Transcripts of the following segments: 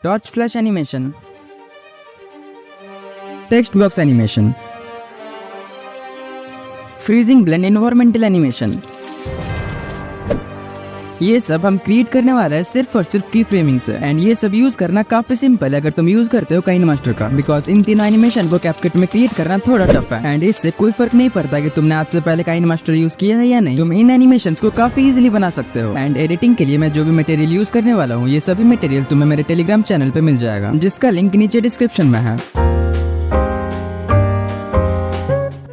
Torch flash animation, text box animation, freezing blend environmental animation. ये सब हम create करने वाला है सिर्फ और सिर्फ की फ्रेमिंग से। एंड ये सब यूज करना काफी सिंपल है अगर तुम यूज करते हो काइनमास्टर का, बिकॉज इन तीनों एनिमेशन को कैपकट में क्रिएट करना थोड़ा टफ है। एंड इससे कोई फर्क नहीं पड़ता कि तुमने आज से पहले काइनमास्टर यूज किया है या नहीं, तुम इन एनिमेशंस को काफी इजीली बना सकते हो। एंड एडिटिंग के लिए मैं जो भी मटेरियल यूज करने वाला हूँ, ये सभी मटेरियल तुम्हें मेरे टेलीग्राम चैनल पे मिल जाएगा, जिसका लिंक नीचे डिस्क्रिप्शन में है।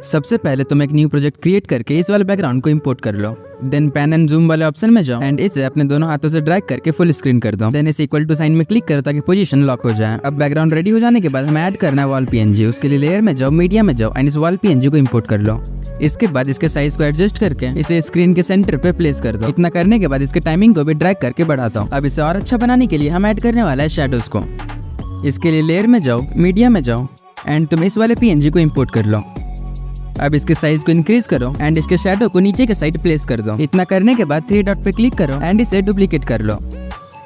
सबसे पहले तुम एक न्यू प्रोजेक्ट क्रिएट करके इस वाले बैकग्राउंड को इंपोर्ट कर लो। देन पैन एंड जूम वाले ऑप्शन में जाओ एंड इसे अपने दोनों हाथों से ड्रैग करके फुल स्क्रीन कर दो। देन इस इक्वल टू साइन में क्लिक करो ताकि पोजीशन लॉक हो जाए। अब बैकग्राउंड रेडी हो जाने के बाद हमें ऐड करना है वॉल पीएनजी। उसके लिए लेयर में जाओ, मीडिया में जाओ एंड इस वॉल पीएनजी को इंपोर्ट कर लो। इसके बाद इसके साइज को एडजस्ट करके इसे स्क्रीन के सेंटर पे प्लेस कर दो। इतना करने के बाद इसके टाइमिंग को भी ड्रैग करके बढ़ाता हूँ। अब इसे और अच्छा बनाने के लिए हम ऐड करने वाला है शैडोज को। इसके लिए लेयर में जाओ, मीडिया में जाओ एंड तुम इस वाले पीएनजी को इंपोर्ट कर लो। अब इसके साइज को इंक्रीज करो एंड इसके शैडो को नीचे के साइड प्लेस कर दो। इतना करने के बाद 3 डॉट पे क्लिक करो एंड इसे डुप्लीकेट कर लो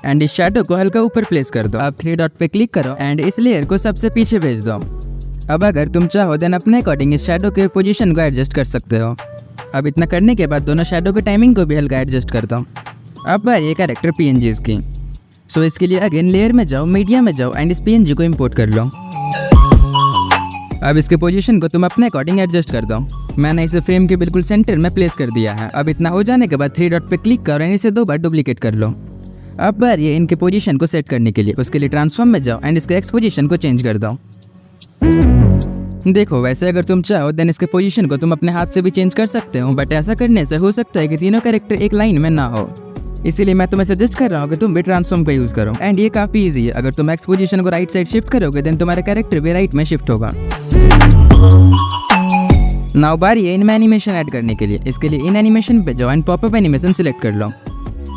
एंड इस शैडो को हल्का ऊपर प्लेस कर दो। अब 3 डॉट पे क्लिक करो एंड इस लेयर को सबसे पीछे भेज दो। अब अगर तुम चाहो देन अपने अकॉर्डिंग इस शैडो के पोजीशन को एडजस्ट कर सकते हो। अब इतना करने के बाद दोनों शैडो के टाइमिंग को भी हल्का एडजस्ट कर दो। अब बारी ये कैरेक्टर पीएनजीज की। सो इसके लिए अगेन लेयर में जाओ, मीडिया में जाओ एंड इस पीएनजी को इंपोर्ट कर लो। अब इसके पोजीशन को तुम अपने अकॉर्डिंग एडजस्ट कर दो। मैंने इसे फ्रेम के बिल्कुल सेंटर में प्लेस कर दिया है। अब इतना हो जाने के बाद 3 डॉट पे क्लिक करो एंड इसे 2 बार डुप्लीकेट कर लो। अब बार ये इनके पोजीशन को सेट करने के लिए उसके लिए ट्रांसफॉर्म में जाओ एंड इसके एक्स पोजीशन को चेंज कर दो। देखो वैसे अगर तुम चाहो देन इसके पोजीशन को तुम अपने हाथ से भी चेंज कर सकते हो, बट ऐसा करने से हो सकता है कि तीनों कैरेक्टर एक लाइन में ना हो। इसीलिए मैं तुम्हें सजेस्ट कर रहा हूँ कि तुम भी ट्रांसफॉर्म का यूज करो। एंड ये काफी इजी है। अगर तुम एक्स पोजीशन को राइट साइड शिफ्ट करोगे देन तुम्हारा कैरेक्टर भी राइट में शिफ्ट होगा। नाउ बारी है इनमें एनिमेशन ऐड करने के लिए। इसके लिए इन एनिमेशन पे जाओ एंड पॉपअप एनिमेशन सिलेक्ट कर लो।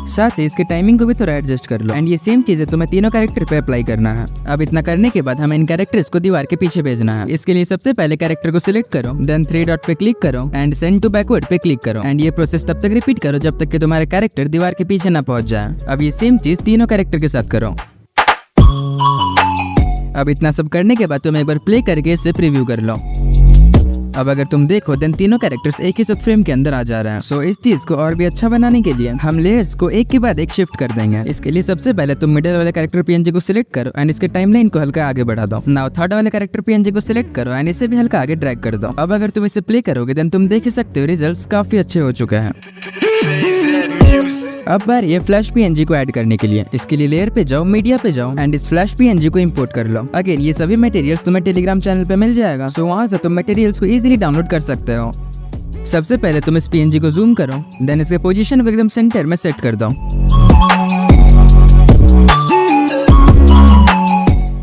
साथ ही इसके टाइमिंग को भी थोड़ा एडजस्ट कर लो एंड ये सेम चीजें तुम्हें तीनों कैरेक्टर पे अप्लाई करना है। अब इतना करने के बाद हमें इन कैरेक्टर्स को दीवार के पीछे भेजना है। इसके लिए सबसे पहले कैरेक्टर को सिलेक्ट करो, देन 3 डॉट पे क्लिक करो एंड सेंड टू बैकवर्ड पे क्लिक करो एंड ये प्रोसेस तब तक रिपीट करो जब तक कि तुम्हारा कैरेक्टर दीवार के पीछे ना पहुंच जाए। अब ये सेम चीज तीनों कैरेक्टर के साथ करो। अब इतना सब करने के बाद तुम एक बार प्ले करके इससे प्रीव्यू कर लो। अब अगर तुम देखो देन तीनों कैरेक्टर्स एक ही साथ फ्रेम के अंदर आ जा रहे हैं। सो इस चीज को और भी अच्छा बनाने के लिए हम लेयर्स को एक के बाद एक शिफ्ट कर देंगे। इसके लिए सबसे पहले तुम मिडिल वाले कैरेक्टर पीएनजी को सिलेक्ट करो एंड इसके टाइमलाइन को हल्का आगे बढ़ा दो। नाउ थर्ड वाले कैरेक्टर पीएनजी को सिलेक्ट करो एंड इसे भी हल्का आगे ड्रैग कर दो। अब अगर तुम इसे प्ले करोगे देन तुम देख ही सकते हो रिजल्ट्स काफी अच्छे हो चुके हैं। अब बार ये फ्लैश पीएनजी को ऐड करने के लिए इसके लिए लेयर पे जाओ, मीडिया पे जाओ एंड इस फ्लैश पीएनजी को इंपोर्ट कर लो। अगेन ये सभी मटेरियल्स तुम्हें टेलीग्राम चैनल पे मिल जाएगा। सो वहां से तुम मटेरियल्स को इजीली डाउनलोड कर सकते हो। सबसे पहले तुम इस पीएनजी को जूम करो, देन इसके पोजीशन को एकदम सेंटर में सेट कर दो।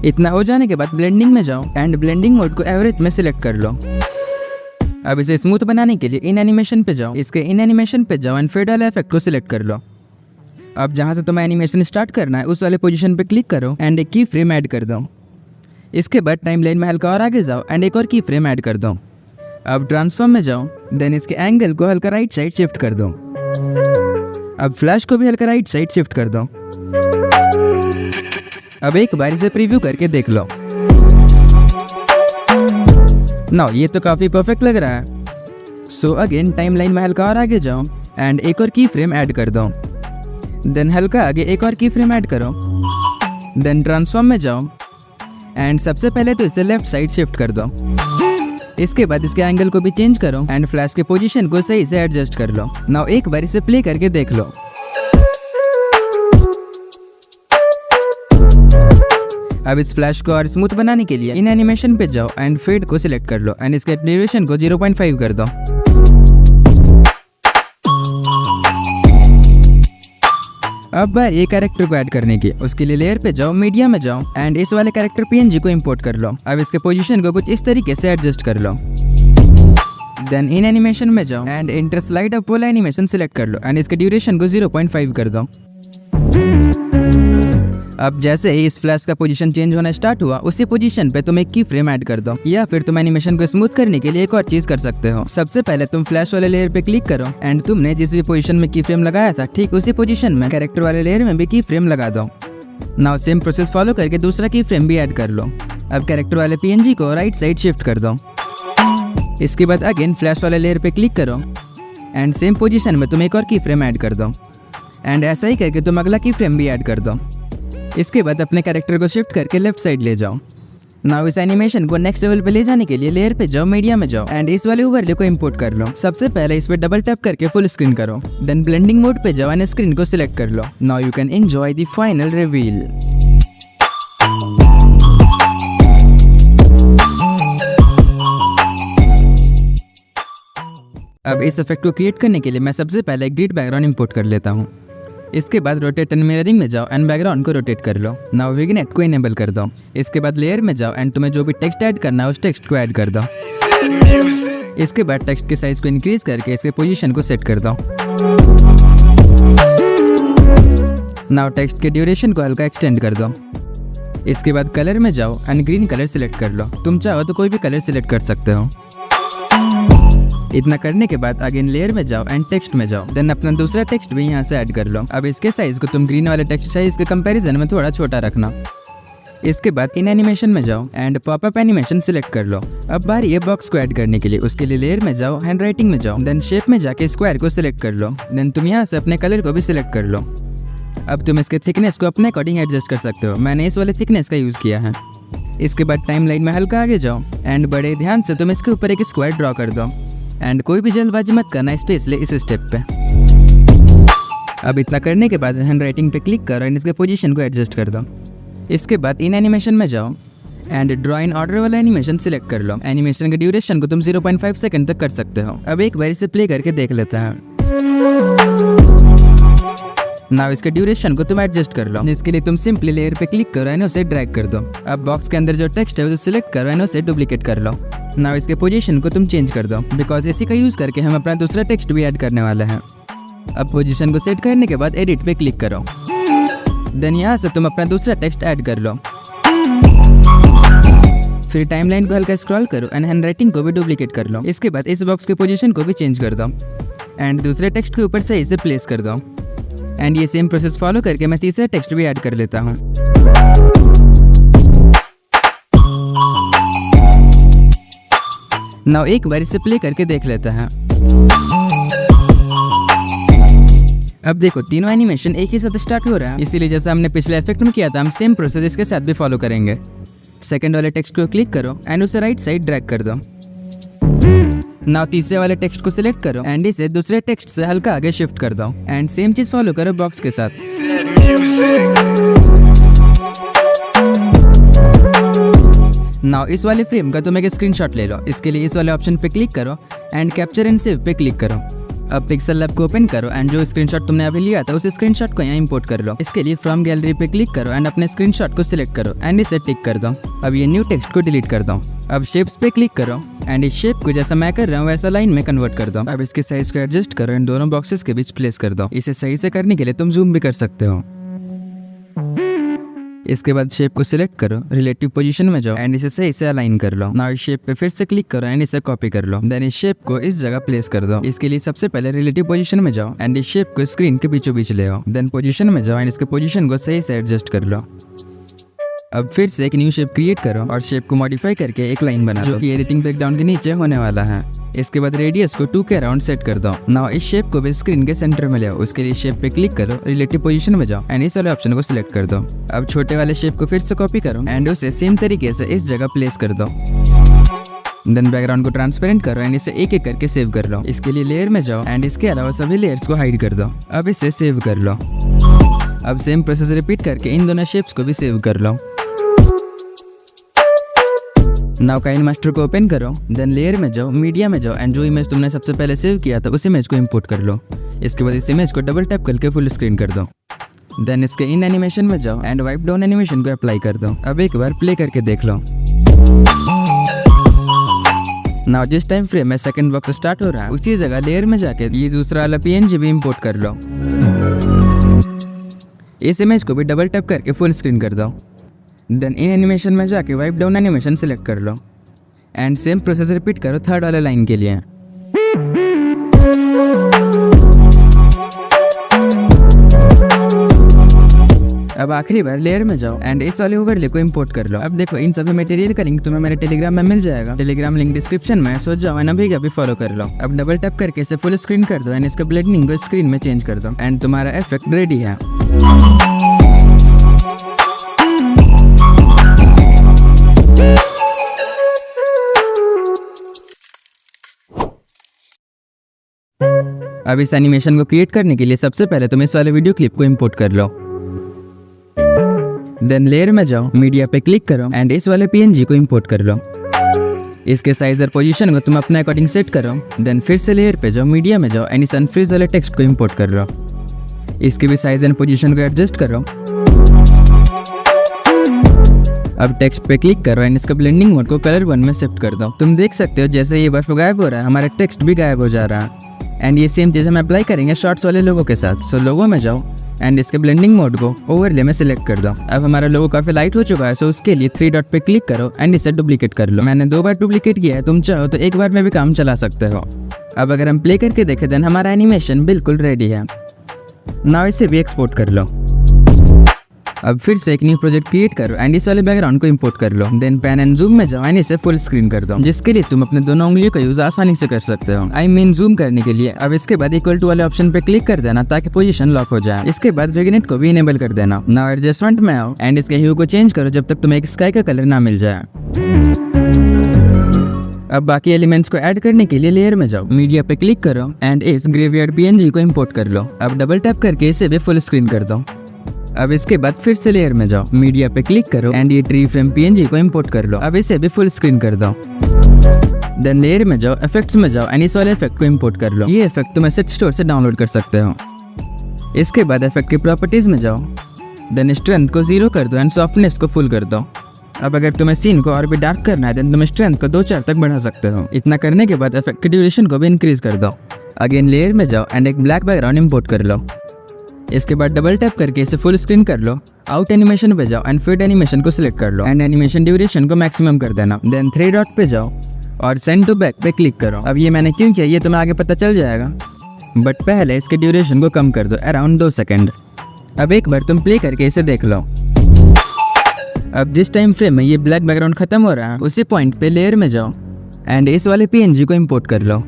इतना हो जाने के बाद ब्लेंडिंग में जाओ एंड ब्लेंडिंग मोड को एवरेज में सिलेक्ट कर लो। अब इसे स्मूथ बनाने के लिए इन एनिमेशन पे जाओ, इसके इन एनिमेशन पे जाओ एंड फेड वाला इफेक्ट को सिलेक्ट कर लो। अब जहाँ से तुम्हें एनिमेशन स्टार्ट करना है उस वाले पोजीशन पे क्लिक करो एंड एक की फ्रेम ऐड कर दो। इसके बाद टाइमलाइन में हल्का और आगे जाओ एंड एक और की फ्रेम ऐड कर दो। अब ट्रांसफॉर्म में जाओ, देन इसके एंगल को हल्का राइट साइड शिफ्ट कर दो। अब फ्लैश को भी हल्का राइट साइड शिफ्ट कर दो। अब एक बार इसे प्रीव्यू करके देख लो। नाउ ये तो काफी परफेक्ट लग रहा है। सो अगेन टाइमलाइन में हल्का और आगे जाओ एंड एक और की फ्रेम ऐड कर दो। देन हल्का आगे एक और की फ्रेम ऐड करो। देन ट्रांसफॉर्म में जाओ एंड सबसे पहले तो इसे लेफ्ट साइड शिफ्ट कर दो। इसके बाद इसके एंगल को भी चेंज करो एंड फ्लैश के पोजीशन को सही से एडजस्ट कर लो। नाउ एक बार इसे प्ले करके देख लो। अब इस फ्लैश को और स्मूथ बनाने के लिए इन एनिमेशन पे जाओ एंड फेड को सिलेक्ट कर लो एंड इसके ड्यूरेशन को 0.5 कर दो। अब बार ये कैरेक्टर को ऐड करने की उसके लिए लेयर पे जाओ, मीडिया में जाओ एंड इस वाले कैरेक्टर पीएनजी को इंपोर्ट कर लो। अब इसके पोजीशन को कुछ इस तरीके से एडजस्ट कर लो। देन इन एनिमेशन में जाओ एंड इंटर स्लाइड अप वाला एनिमेशन सिलेक्ट कर लो एंड इसके ड्यूरेशन को 0.5 कर दो। अब जैसे ही इस फ्लैश का पोजीशन चेंज होना स्टार्ट हुआ उसी पोजीशन पे तुम एक की फ्रेम ऐड कर दो, या फिर तुम एनिमेशन को स्मूथ करने के लिए एक और चीज कर सकते हो। सबसे पहले तुम फ्लैश वाले लेयर पे क्लिक करो एंड तुमने जिस भी पोजीशन में की फ्रेम लगाया था ठीक उसी पोजीशन में कैरेक्टर वाले लेयर में भी की फ्रेम लगा दो। नाउ सेम प्रोसेस फॉलो करके दूसरा की फ्रेम भी ऐड कर लो। अब कैरेक्टर वाले पीएनजी को राइट साइड शिफ्ट कर दो। इसके बाद अगेन फ्लैश वाले लेयर पे क्लिक करो एंड सेम पोजीशन में तुम एक और की फ्रेम ऐड कर दो एंड ऐसा ही करके तुम अगला की फ्रेम भी ऐड कर दो। इसके बाद अपने कैरेक्टर को शिफ्ट करके लेफ्ट साइड ले जाओ। नाउ इस एनिमेशन को नेक्स्ट लेवल पे ले जाने के लिए लेयर पे जाओ, मीडिया में जाओ एंड इस वाले ओवरले को इंपोर्ट कर लो। सबसे पहले इस पे डबल टैप करके फुल स्क्रीन करो, देन ब्लेंडिंग मोड पे जाओ एंड स्क्रीन को सिलेक्ट कर लो। Now you can enjoy the final reveal. अब इस इफेक्ट को क्रिएट करने के लिए मैं सबसे पहले एक ग्रिड बैकग्राउंड इंपोर्ट कर लेता हूँ। इसके बाद रोटेट एंड मिररिंग में जाओ एंड बैकग्राउंड को रोटेट कर लो। नाउ विग्नेट को इनेबल कर दो। इसके बाद लेयर में जाओ एंड तुम्हें जो भी टेक्स्ट ऐड करना है उस टेक्स्ट को ऐड कर दो। इसके बाद टेक्स्ट के साइज को इंक्रीज करके इसके पोजीशन को सेट कर दो। नाउ टेक्स्ट के ड्यूरेशन को हल्का एक्सटेंड कर दो। इसके बाद कलर में जाओ एंड ग्रीन कलर सिलेक्ट कर लो। तुम चाहो तो कोई भी कलर सिलेक्ट कर सकते हो। इतना करने के बाद अगेन लेयर में जाओ एंड टेक्स्ट में जाओ, देन अपना दूसरा टेक्स्ट भी यहाँ से ऐड कर लो। अब इसके साइज को तुम ग्रीन वाले टेक्स्ट साइज के कंपैरिजन में थोड़ा छोटा रखना। इसके बाद इन एनिमेशन में जाओ एंड पॉपअप एनिमेशन सिलेक्ट कर लो। अब बारी है बॉक्स को ऐड करने के लिए। उसके लिए लेयर में जाओ, हैंड राइटिंग में जाओ, देन शेप में जाके स्क्वायर को सिलेक्ट कर लो। देन तुम यहाँ से अपने कलर को भी सिलेक्ट कर लो। अब तुम इसके थिकनेस को अपने अकॉर्डिंग एडजस्ट कर सकते हो। मैंने इस वाले थिकनेस का यूज़ किया है। इसके बाद टाइमलाइन में हल्का आगे जाओ एंड बड़े ध्यान से तुम इसके ऊपर एक स्क्वायर ड्रॉ कर दो एंड कोई भी जल्दबाजी मत करना स्पेशली इस स्टेप पे। अब इतना करने के बाद हैंड राइटिंग पे क्लिक करो एंड इसके पोजीशन को एडजस्ट कर दो। इसके बाद इन एनिमेशन में जाओ एंड ड्रॉ इन ऑर्डर वाला एनिमेशन सिलेक्ट कर लो। एनिमेशन के ड्यूरेशन को तुम 0.5 सेकंड तक कर सकते हो। अब एक बार इसे प्ले करके देख लेते हैं। नाउ इसके ड्यूरेशन को तुम एडजस्ट कर लो। इसके लिए तुम सिंपली लेयर पे क्लिक करो एंड उसे ड्रैग कर दो। अब बॉक्स के अंदर जो टेक्स्ट है उसे सिलेक्ट करो एंड उसे डुप्लीकेट कर लो। नाउ इसके पोजीशन को तुम चेंज कर दो बिकॉज इसी का यूज करके हम अपना दूसरा टेक्स्ट भी ऐड करने वाले हैं। अब पोजीशन को सेट करने के बाद एडिट पे क्लिक करो, देन यहाँ से तुम अपना दूसरा टेक्स्ट ऐड कर लो। फिर टाइमलाइन को हल्का स्क्रॉल करो एंड हैंड राइटिंग को भी डुप्लीकेट कर लो। इसके बाद इस बॉक्स के पोजीशन को भी चेंज कर दो एंड दूसरे टेक्स्ट के ऊपर से इसे प्लेस कर दो। एंड ये सेम प्रोसेस फॉलो करके मैं तीसरा टेक्स्ट भी ऐड कर लेता हूँ। नाउ एक बार इसे प्ले करके देख लेते हैं। अब देखो तीनों एनिमेशन एक ही साथ स्टार्ट हो रहा है, इसीलिए जैसा हमने पिछले इफेक्ट में किया था हम सेम प्रोसेस इसके साथ भी फॉलो करेंगे। सेकंड वाले टेक्स्ट को क्लिक करो एंड उसे राइट साइड ड्रैग कर दो। नाउ तीसरे वाले टेक्स्ट को सिलेक्ट करो एंड इसे दूसरे टेक्स्ट से हल्का आगे शिफ्ट कर दो एंड सेम चीज फॉलो करो बॉक्स के साथ। नाउ इस वाले फ्रेम का तुम एक स्क्रीनशॉट ले लो। इसके लिए इस वाले ऑप्शन पे क्लिक करो एंड कैप्चर एंड सेव पे क्लिक करो। अब पिक्सल लैब को ओपन करो एंड जो स्क्रीनशॉट तुमने अभी लिया था उस स्क्रीनशॉट को यहाँ इंपोर्ट कर लो। इसके लिए फ्रॉम गैलरी पे क्लिक करो एंड अपने स्क्रीनशॉट को सिलेक्ट करो एंड इसे टिक कर दो। अब ये न्यू टेक्स्ट को डिलीट कर दो। अब शेप्स पे क्लिक करो एंड इस शेप को जैसा मैं कर रहा हूँ वैसा लाइन में कन्वर्ट कर दो। अब इसके साइज को एडजस्ट करो एंड दोनों बॉक्सेस के बीच प्लेस कर दो। इसे सही से करने के लिए तुम जूम भी कर सकते हो। इसके बाद शेप को सिलेक्ट करो, रिलेटिव पोजीशन में जाओ एंड इसे सही से अलाइन कर लो। नाउ इस शेप पे फिर से क्लिक करो एंड इसे कॉपी कर लो। देन इस शेप को इस जगह प्लेस कर दो। इसके लिए सबसे पहले रिलेटिव पोजीशन में जाओ एंड इस शेप को स्क्रीन के बीचों बीच ले आओ। देन पोजीशन में जाओ एंड इसके पोजीशन को सही से एडजस्ट कर लो। अब फिर से एक न्यू शेप क्रिएट करो और शेप को मॉडिफाई करके एक लाइन बना जो कि एडिटिंग ब्रेकडाउन के नीचे होने वाला है। इसके बाद रेडियस को 2 के अराउंड सेट कर दो। नाउ इस शेप को भी स्क्रीन के सेंटर में ले आओ। उसके लिए शेप पे क्लिक करो, रिलेटिव पोजीशन में जाओ एंड इस वाले ऑप्शन को सिलेक्ट कर दो। अब छोटे वाले शेप को फिर से कॉपी करो एंड उसे सेम तरीके से इस जगह प्लेस कर दो। देन बैकग्राउंड को ट्रांसपेरेंट करो एंड इसे एक एक करके सेव कर लो। इसके लिए लेयर में जाओ एंड इसके अलावा सभी लेयर्स को हाइड कर दो। अब इसे सेव कर लो। अब सेम प्रोसेस रिपीट करके इन दोनों शेप्स को भी सेव कर लो। नाउ काइनमास्टर को ओपन करो, देन लेयर में जाओ, मीडिया में जाओ एंड जो इमेज तुमने सबसे पहले सेव किया था उस इमेज को इंपोर्ट कर लो। इसके बाद इस इमेज को डबल टैप करके फुल स्क्रीन कर दो। देन इसके इन एनिमेशन में जाओ एंड वाइप डाउन एनिमेशन को अप्लाई कर दो। अब एक बार प्ले करके देख लो। नाउ जिस टाइम फ्रेम में सेकंड बॉक्स स्टार्ट हो रहा है उसी जगह लेयर में जाके ये दूसरा वाला PNG भी इंपोर्ट कर लो। इस इमेज को भी डबल टैप करके फुल स्क्रीन कर दो। देन इन एनिमेशन में जाके वाइप डाउन एनिमेशन सिलेक्ट कर लो एंड सेम प्रोसेस रिपीट करो थर्ड वाले लाइन के लिए। अब आखिरी बार लेयर में जाओ एंड इस वाले ओवरले को इंपोर्ट कर लो। अब देखो इन सभी मटेरियल का लिंक तुम्हें मेरे टेलीग्राम में मिल जाएगा। टेलीग्राम लिंक डिस्क्रिप्शन में, सो जाओ एंड अभी अभी फॉलो कर लो। अब डबल टैप करके इसे फुल स्क्रीन कर दो एंड इसका ब्लेंडिंग को स्क्रीन में चेंज कर दो एंड तुम्हारा इफेक्ट रेडी है। अब इस एनिमेशन को क्रिएट करने के लिए सबसे पहले तुम इस वाले वीडियो क्लिप को इंपोर्ट कर लो। देन लेयर में जाओ, मीडिया पे क्लिक करो एंड इस वाले पीएनजी को इंपोर्ट कर लो। इसके साइज और पोजीशन को तुम अपने अकॉर्डिंग सेट करो। देन फिर से लेयर पे जाओ, मीडिया में जाओ एंड इस अनफ्रीज वाले टेक्स्ट को इंपोर्ट कर लो। इसकी भी साइज एंड पोजीशन को एडजस्ट करो। अब टेक्स्ट पे क्लिक करो एंड इसका ब्लेंडिंग मोड को कलर 1 में शिफ्ट कर दो। तुम देख सकते हो जैसे ये बर्फ गायब हो रहा है, हमारा टेक्स्ट भी गायब हो जा रहा है। एंड ये सेम चीज़ हम अप्लाई करेंगे शॉर्ट्स वाले लोगों के साथ। सो लोगों में जाओ एंड इसके ब्लेंडिंग मोड को ओवरले में सिलेक्ट कर दो। अब हमारा लोगो काफी लाइट हो चुका है, सो उसके लिए 3 डॉट पे क्लिक करो एंड इसे डुप्लीकेट कर लो। मैंने 2 बार डुप्लीकेट किया है, तुम चाहो तो एक बार में भी काम चला सकते हो। अब अगर हम प्ले करके देखें देन हमारा एनिमेशन बिल्कुल रेडी है। नाउ इसे भी एक्सपोर्ट कर लो। अब फिर से एक न्यू प्रोजेक्ट क्रिएट करो एंड इस वाले बैकग्राउंड को इंपोर्ट कर लो। देन पैन एंड जूम में जाओ एंड इसे फुल स्क्रीन कर दो, जिसके लिए तुम अपने दोनों उंगलियों का यूज आसानी से कर सकते हो। आई मीन जूम करने के लिए। अब इसके बाद इक्वल टू वाले ऑप्शन पे क्लिक कर देना ताकि पोजीशन लॉक हो जाए। इसके बाद विग्नेट को भी इनेबल कर देना। नाउ एडजस्टमेंट में आओ एंड इसके ह्यू को चेंज करो जब तक तुम्हें एक स्काई का कलर ना मिल जाए। अब बाकी एलिमेंट्स को ऐड करने के लिए लेयर में जाओ, मीडिया पे क्लिक करो एंड इस ग्रेवयार्ड पीएनजी को इंपोर्ट कर लो। अब डबल टैप करके इसे भी फुल स्क्रीन कर दो। अब इसके बाद फिर से लेयर में जाओ, मीडिया पे क्लिक करो एंड ये ट्री फ्रेम पीएनजी को इंपोर्ट कर लो। अब इसे भी फुल स्क्रीन कर दो। देन लेयर में जाओ, इफेक्ट्स में जाओ एंड इस वाले इफेक्ट को इंपोर्ट कर लो। ये इफेक्ट तुम एसेट स्टोर से डाउनलोड कर सकते हो। इसके बाद इफेक्ट की प्रॉपर्टीज में जाओ, देन स्ट्रेंथ को 0 कर दो एंड सॉफ्टनेस को फुल कर दो। अब अगर तुम्हें सीन को और भी डार्क करना है देन तुम स्ट्रेंथ को 2-4 तक बढ़ा सकते हो। इतना करने के बाद इफेक्ट की ड्यूरेशन को भी इंक्रीज कर दो। अगेन लेयर में जाओ एंड एक ब्लैक बैकग्राउंड इंपोर्ट कर लो। इसके बाद डबल टैप करके इसे फुल स्क्रीन कर लो। आउट एनिमेशन पे जाओ एंड फिट एनिमेशन को सिलेक्ट कर लो एंड एनिमेशन ड्यूरेशन को मैक्सिमम कर देना। देन 3 डॉट पे जाओ और सेंड टू बैक पे क्लिक करो। अब ये मैंने क्यों किया ये तुम्हें आगे पता चल जाएगा, बट पहले इसके ड्यूरेशन को कम कर दो, अराउंड 2 सेकेंड। अब एक बार तुम प्ले करके इसे देख लो। अब जिस टाइम फ्रेम में ये ब्लैक बैकग्राउंड खत्म हो रहा है उसी पॉइंट पे लेयर में जाओ एंड इस वाले पीएनजी को इंपोर्ट कर लो।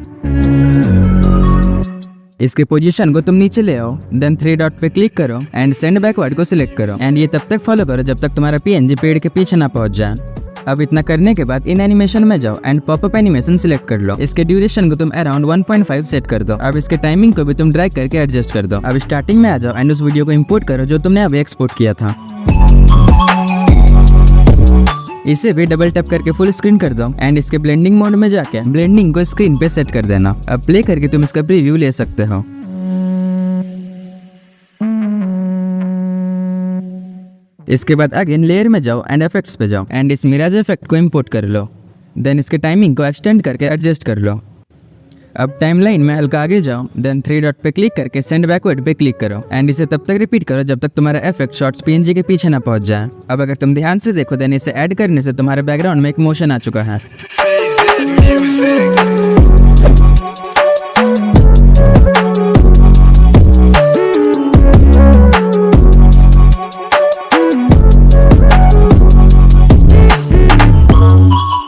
इसके पोजीशन को तुम नीचे ले आओ, देन 3 डॉट पे क्लिक करो एंड सेंड बैकवर्ड को सिलेक्ट करो एंड ये तब तक फॉलो करो जब तक तुम्हारा पीएनजी पेड़ के पीछे ना पहुंच जाए। अब इतना करने के बाद इन एनिमेशन में जाओ एंड पॉपअप एनिमेशन सिलेक्ट कर लो। इसके ड्यूरेशन को तुम अराउंड 1.5 सेट कर दो। अब इसके टाइमिंग को भी तुम ड्रैग करके एडजस्ट कर दो। अब स्टार्टिंग में आ जाओ एंड उस वीडियो को इंपोर्ट करो जो तुमने अभी एक्सपोर्ट किया था। इसे भी डबल टैप करके फुल स्क्रीन कर दो एंड इसके ब्लेंडिंग मोड में जाके ब्लेंडिंग को स्क्रीन पे सेट कर देना। अब प्ले करके तुम इसका प्रीव्यू ले सकते हो। इसके बाद अगेन लेयर में जाओ एंड इफेक्ट्स पे जाओ एंड इस मिराज इफेक्ट को इंपोर्ट कर लो। देन इसके टाइमिंग को एक्सटेंड करके एडजस्ट कर लो। अब टाइमलाइन में हल्का आगे जाओ, देन 3 डॉट पे क्लिक करके सेंड बैकवर्ड पे क्लिक करो एंड इसे तब तक रिपीट करो जब तक तुम्हारा इफेक्ट शॉर्ट्स पीएनजी के पीछे ना पहुंच जाए। अब अगर तुम ध्यान से देखो देन इसे ऐड करने से तुम्हारे बैकग्राउंड में एक मोशन आ चुका है।